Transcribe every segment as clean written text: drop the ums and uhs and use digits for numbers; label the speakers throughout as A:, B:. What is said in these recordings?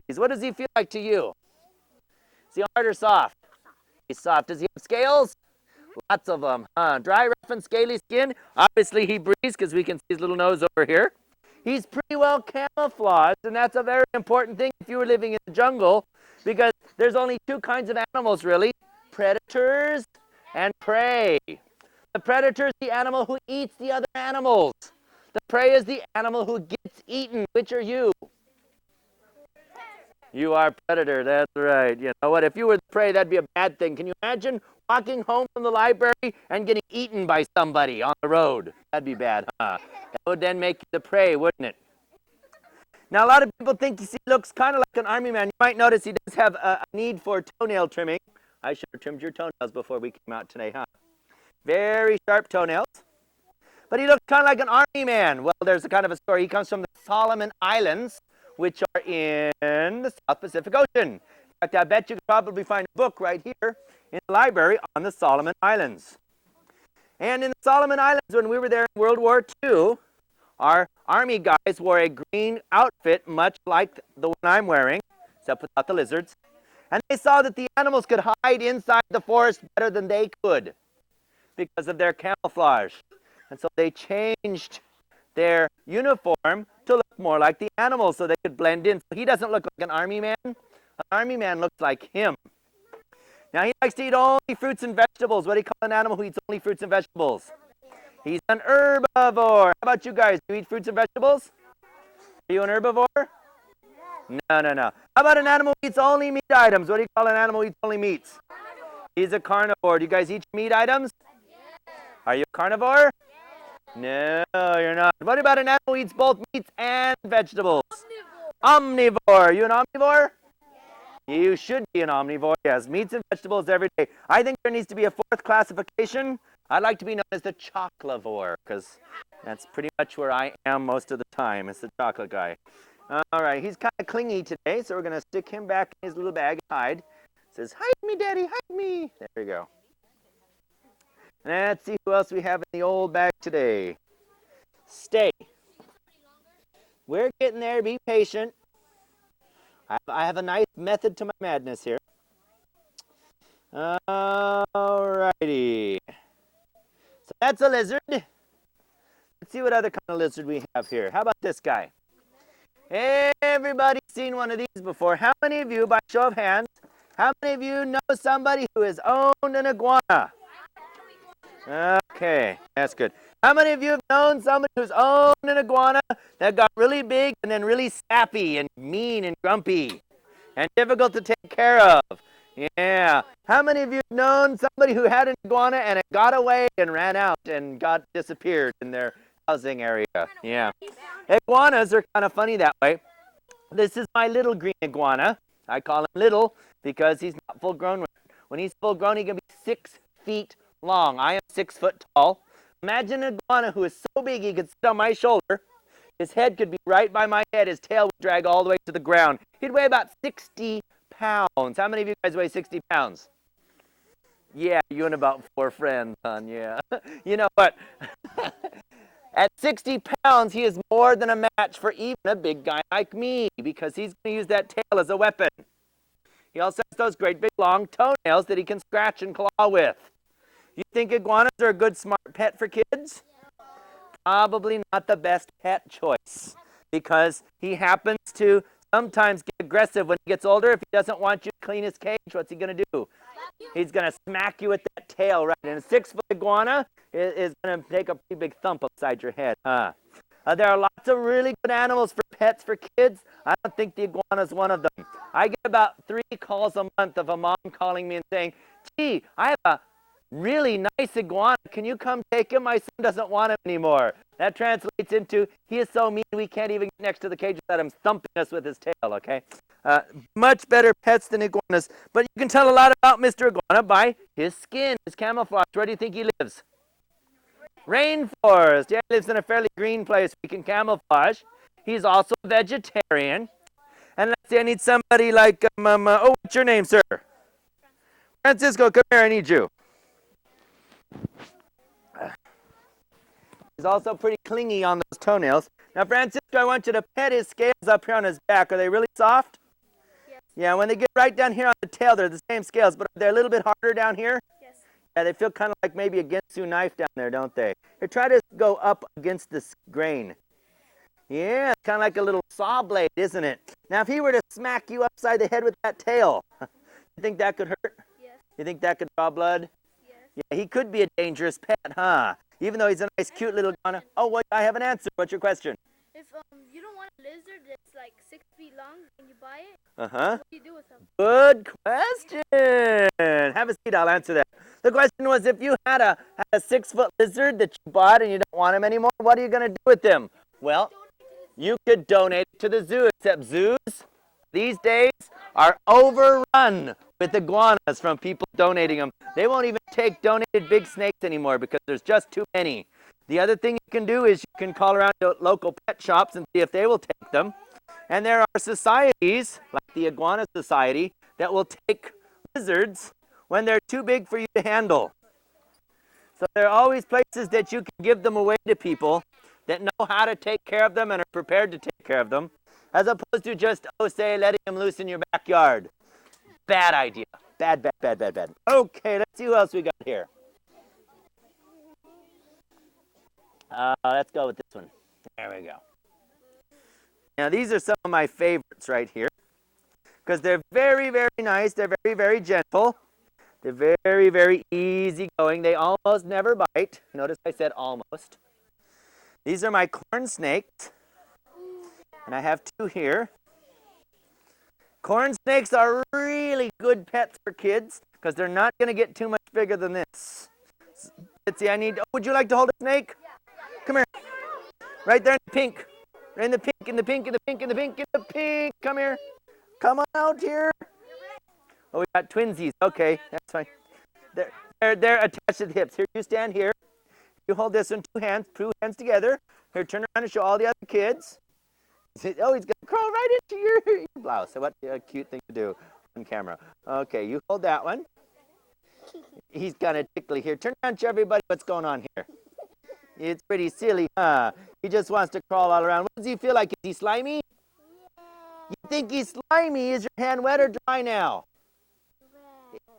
A: breeze. What does he feel like to you? Is he hard or soft? He's soft. Does he have scales? Lots of them, huh? Dry, rough, and scaly skin. Obviously, he breathes because we can see his little nose over here. He's pretty well camouflaged, and that's a very important thing if you were living in the jungle, because there's only two kinds of animals, really: predators and prey. The predator is the animal who eats the other animals. The prey is the animal who gets eaten. Which are you? You are predator, that's right. You know what? If you were the prey, that'd be a bad thing. Can you imagine walking home from the library and getting eaten by somebody on the road? That'd be bad, huh? That would then make you the prey, wouldn't it? Now, a lot of people think he looks kind of like an army man. You might notice he does have a need for toenail trimming. I should have trimmed your toenails before we came out today, huh? Very sharp toenails. But he looks kind of like an army man. Well, there's a kind of a story. He comes from the Solomon Islands, which are in the South Pacific Ocean. In fact, I bet you could probably find a book right here in the library on the Solomon Islands. And in the Solomon Islands, when we were there in World War II, our army guys wore a green outfit, much like the one I'm wearing, except without the lizards. And they saw that the animals could hide inside the forest better than they could because of their camouflage. And so they changed their uniform to look more like the animals so they could blend in. So he doesn't look like an army man. An army man looks like him. Now he likes to eat only fruits and vegetables. What do you call an animal who eats only fruits and vegetables? He's an herbivore. How about you guys? Do you eat fruits and vegetables? Are you an herbivore? No, no, no. How about an animal who eats only meat items? What do you call an animal who eats only meats? He's a carnivore. Do you guys eat meat items? Are you a carnivore? No, you're not. What about an animal who eats both meats and vegetables? Omnivore. You an omnivore? You should be an omnivore. Yes, meats and vegetables every day. I think there needs to be a fourth classification. I'd like to be known as the choclavore, because that's pretty much where I am most of the time. It's the chocolate guy. All right, he's kind of clingy today, so we're going to stick him back in his little bag and hide. Says, hide me, Daddy, hide me. There we go. Let's see who else we have in the old bag today. Stay. We're getting there. Be patient. I have a nice method to my madness here. All righty. So that's a lizard. Let's see what other kind of lizard we have here. How about this guy? Everybody's seen one of these before. How many of you, by show of hands, how many of you know somebody who has owned an iguana? Okay, that's good. How many of you have known somebody who's owned an iguana that got really big and then really sappy and mean and grumpy and difficult to take care of? Yeah. How many of you have known somebody who had an iguana and it got away and ran out and disappeared in their housing area? Yeah. Iguanas are kind of funny that way. This is my little green iguana. I call him little because he's not full grown. When he's full grown, he can be 6 feet long. I am 6 foot tall. Imagine an iguana who is so big he could sit on my shoulder. His head could be right by my head. His tail would drag all the way to the ground. He'd weigh about 60 pounds. How many of you guys weigh 60 pounds? Yeah, you and about 4 friends, hon. Yeah. You know what? At 60 pounds, he is more than a match for even a big guy like me because he's going to use that tail as a weapon. He also has those great big long toenails that he can scratch and claw with. You think iguanas are a good smart pet for kids? Probably not the best pet choice because he happens to sometimes get aggressive when he gets older. If he doesn't want you to clean his cage, what's he going to do? He's going to smack you with that tail, right? And a 6-foot iguana is going to take a pretty big thump upside your head. There are lots of really good animals for pets for kids. I don't think the iguana is one of them. I get about 3 calls a month of a mom calling me and saying, gee, I have a really nice iguana. Can you come take him? My son doesn't want him anymore. That translates into, he is so mean we can't even get next to the cage without him thumping us with his tail, okay? Much better pets than iguanas. But you can tell a lot about Mr. Iguana by his skin, his camouflage. Where do you think he lives? Rainforest. Yeah, he lives in a fairly green place. We can camouflage. He's also a vegetarian. And let's see, I need somebody like, what's your name, sir? Francisco, come here, I need you. He's also pretty clingy on those toenails. Now, Francisco, I want you to pet his scales up here on his back. Are they really soft? Yeah, when they get right down here on the tail, they're the same scales, but they're a little bit harder down here.
B: Yes.
A: Yeah, they feel kind of like maybe a Ginsu knife down there, don't they? Here, try to go up against this grain. Yeah, it's kind of like a little saw blade, isn't it? Now, if he were to smack you upside the head with that tail, you think that could hurt?
B: Yes.
A: You think that could draw blood?
B: Yes.
A: Yeah, he could be a dangerous pet, huh? Even though he's a nice, cute little iguana. Oh, what? I have an answer. What's your question?
B: If you don't want a lizard that's like 6 feet long and you buy it,
A: Uh-huh.
B: what do you do with them?
A: Good question. Have a seat. I'll answer that. The question was, if you had a 6-foot lizard that you bought and you don't want him anymore, what are you going to do with him? Well, you could donate it to the zoo, except zoos these days are overrun with iguanas from people donating them. They won't even take donated big snakes anymore because there's just too many. The other thing you can do is you can call around to local pet shops and see if they will take them. And there are societies, like the Iguana Society, that will take lizards when they're too big for you to handle. So there are always places that you can give them away to people that know how to take care of them and are prepared to take care of them, as opposed to just, say, letting them loose in your backyard. Bad idea. Bad, bad, bad, bad, bad. Okay, let's see who else we got here. Let's go with this one. There we go. Now, these are some of my favorites right here because they're very, very nice. They're very, very gentle. They're very, very easygoing. They almost never bite. Notice I said almost. These are my corn snakes, and I have 2 here. Corn snakes are really good pets for kids because they're not going to get too much bigger than this. Let's see, would you like to hold a snake? Come here. Right there in the pink. In the pink, in the pink, in the pink, in the pink, in the pink. Come here. Come on out here. Oh, we got twinsies. Okay, that's fine. They're attached to the hips. Here, you stand here. You hold this in 2 hands together. Here, turn around and show all the other kids. Oh, he's going to crawl right into your blouse. So what a cute thing to do on camera. Okay, you hold that one. He's kind of tickly here. Turn around and show everybody what's going on here. It's pretty silly, huh? He just wants to crawl all around. What does he feel like? Is he slimy? Yeah. You think he's slimy? Is your hand wet or dry now?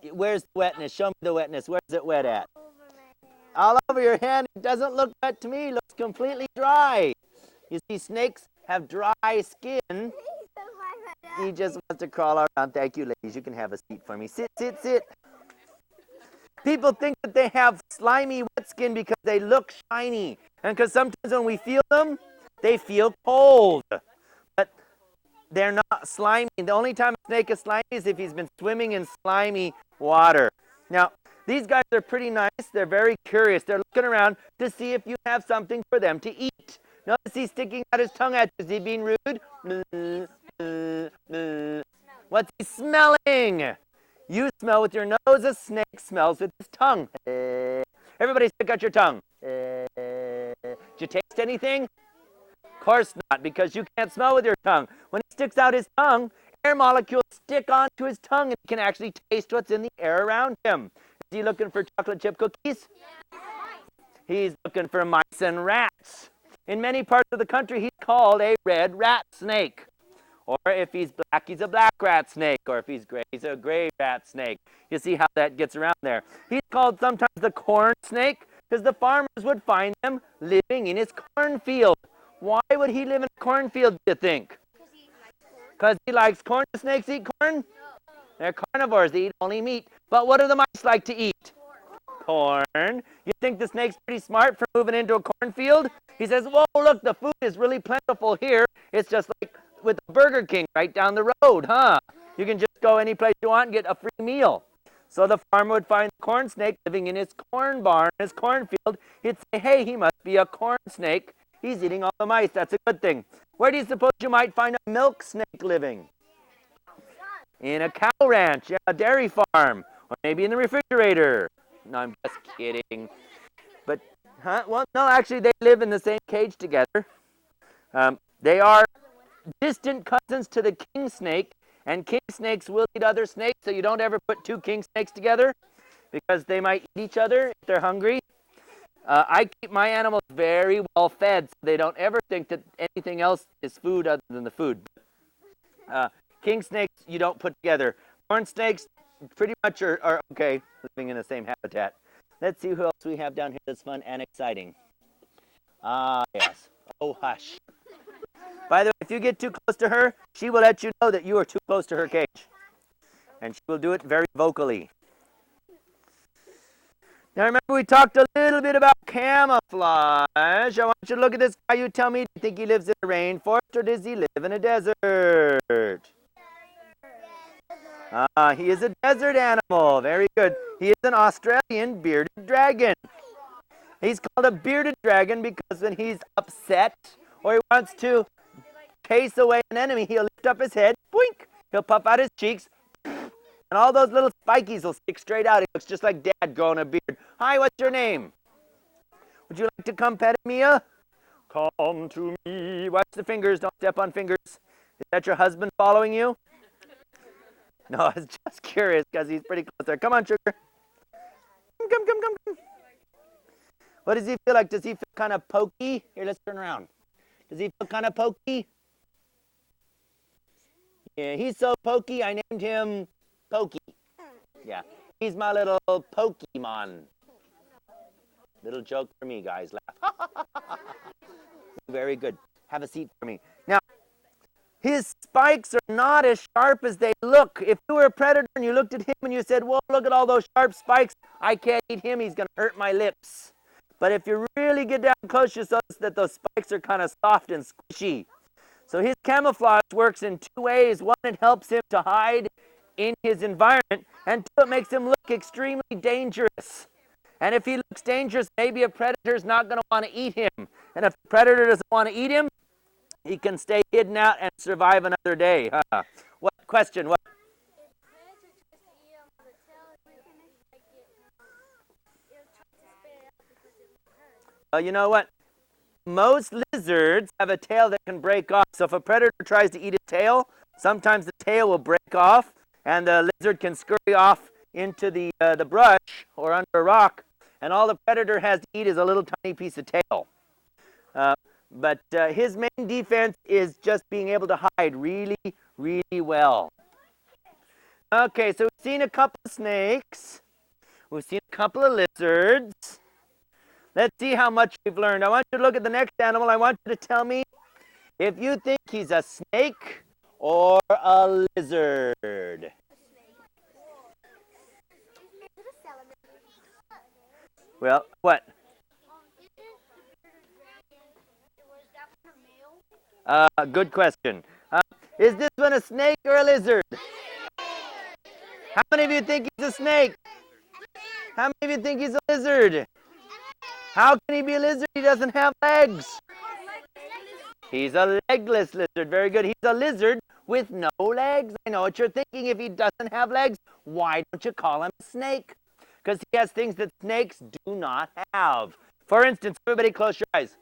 A: Wet. Where's the wetness? Show me the wetness. Where's it wet at? All over your hand. It doesn't look wet to me. It looks completely dry. You see, snakes have dry skin. He just wants to crawl around. Thank you, ladies. You can have a seat for me. Sit, sit, sit. People think that they have slimy wet skin because they look shiny. And because sometimes when we feel them, they feel cold. But they're not slimy. The only time a snake is slimy is if he's been swimming in slimy water. Now, these guys are pretty nice. They're very curious. They're looking around to see if you have something for them to eat. Notice he's sticking out his tongue at you. Is he being rude? What's he smelling? You smell with your nose. A snake smells with his tongue. Everybody stick out your tongue. Did you taste anything? Of course not, because you can't smell with your tongue. When he sticks out his tongue, air molecules stick onto his tongue and he can actually taste what's in the air around him. Is he looking for chocolate chip cookies? He's looking for mice and rats. In many parts of the country, he's called a red rat snake. Or if he's black, he's a black rat snake. Or if he's gray, he's a gray rat snake. You see how that gets around there. He's called sometimes the corn snake because the farmers would find them living in his cornfield. Why would he live in a cornfield, do you think? Because he likes corn. Do snakes eat corn? No. They're carnivores. They eat only meat. But what do the mice like to eat? Corn. You think the snake's pretty smart for moving into a cornfield? He says, whoa, look, the food is really plentiful here. It's just like with the Burger King right down the road, huh? You can just go any place you want and get a free meal. So the farmer would find the corn snake living in his corn barn, his cornfield. He'd say, hey, he must be a corn snake. He's eating all the mice. That's a good thing. Where do you suppose you might find a milk snake living? In a cow ranch, yeah, a dairy farm, or maybe in the refrigerator. No, I'm just kidding. But, well, no, actually, they live in the same cage together. They are distant cousins to the king snake, and king snakes will eat other snakes, so you don't ever put 2 king snakes together because they might eat each other if they're hungry. I keep my animals very well fed, so they don't ever think that anything else is food other than the food. King snakes you don't put together. Corn snakes pretty much are okay, living in the same habitat. Let's see who else we have down here that's fun and exciting. Ah, yes. Oh, hush. By the way, if you get too close to her, she will let you know that you are too close to her cage. And she will do it very vocally. Now remember we talked a little bit about camouflage. I want you to look at this guy. You tell me, do you think he lives in a rainforest or does he live in a desert? He is a desert animal. Very good. He is an Australian bearded dragon. He's called a bearded dragon because when he's upset or he wants to chase away an enemy, he'll lift up his head, boink, he'll puff out his cheeks, and all those little spikies will stick straight out. He looks just like Dad growing a beard. Hi, what's your name? Would you like to come pet Mia? Come to me. Watch the fingers. Don't step on fingers. Is that your husband following you? No, I was just curious because he's pretty close there. Come on, sugar. Come. What does he feel like? Does he feel kind of pokey? Here, let's turn around. Does he feel kind of pokey? Yeah, he's so pokey, I named him Pokey. Yeah, he's my little Pokemon. Little joke for me, guys. Laugh. Very good. Have a seat for me. Now, his spikes are not as sharp as they look. If you were a predator and you looked at him and you said, whoa, look at all those sharp spikes, I can't eat him, he's going to hurt my lips. But if you really get down close, you'll notice that those spikes are kind of soft and squishy. So his camouflage works in two ways. One, it helps him to hide in his environment, and two, it makes him look extremely dangerous. And if he looks dangerous, maybe a predator is not going to want to eat him. And if the predator doesn't want to eat him, he can stay hidden out and survive another day. What question? What? You know what? Most lizards have a tail that can break off. So if a predator tries to eat a tail, sometimes the tail will break off, and the lizard can scurry off into the brush or under a rock, and all the predator has to eat is a little tiny piece of tail. But his main defense is just being able to hide really, really well. Okay, so we've seen a couple of snakes. We've seen a couple of lizards. Let's see how much we've learned. I want you to look at the next animal. I want you to tell me if you think he's a snake or a lizard. Well, what? Good question. Is this one a snake or a lizard? How many of you think he's a snake? How many of you think he's a lizard? How can he be a lizard? He doesn't have legs. He's a legless lizard. Very good. He's a lizard with no legs. I know what you're thinking. If he doesn't have legs, why don't you call him a snake? Because he has things that snakes do not have. For instance, everybody close your eyes.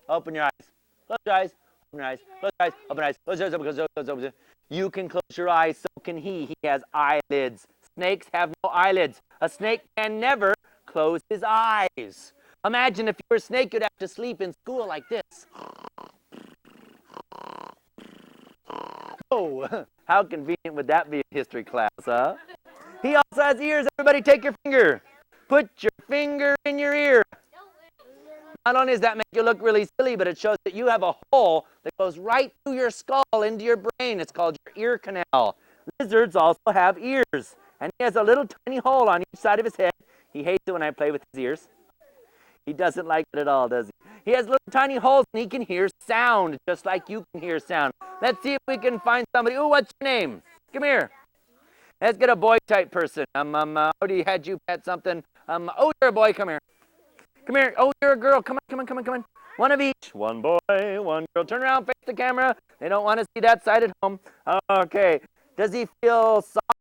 A: Open your eyes. Close your eyes. Open your eyes. Close your eyes. Open your eyes. Close your eyes. Close your eyes. You can close your eyes. So can he. He has eyelids. Snakes have no eyelids. A snake can never close his eyes. Imagine if you were a snake, you'd have to sleep in school like this. Oh, how convenient would that be in history class, huh? He also has ears. Everybody take your finger. Put your finger in your ear. Not only does that make you look really silly, but it shows that you have a hole that goes right through your skull into your brain. It's called your ear canal. Lizards also have ears. And he has a little tiny hole on each side of his head. He hates it when I play with his ears. He doesn't like it at all, does he? He has little tiny holes and he can hear sound, just like you can hear sound. Let's see if we can find somebody. Oh, what's your name? Come here. Let's get a boy type person. Odie had you pet something. Oh, you're a boy. Come here. Come here. Oh, you're a girl. Come on. One of each. One boy, one girl. Turn around, face the camera. They don't want to see that side at home. Okay. Does he feel soft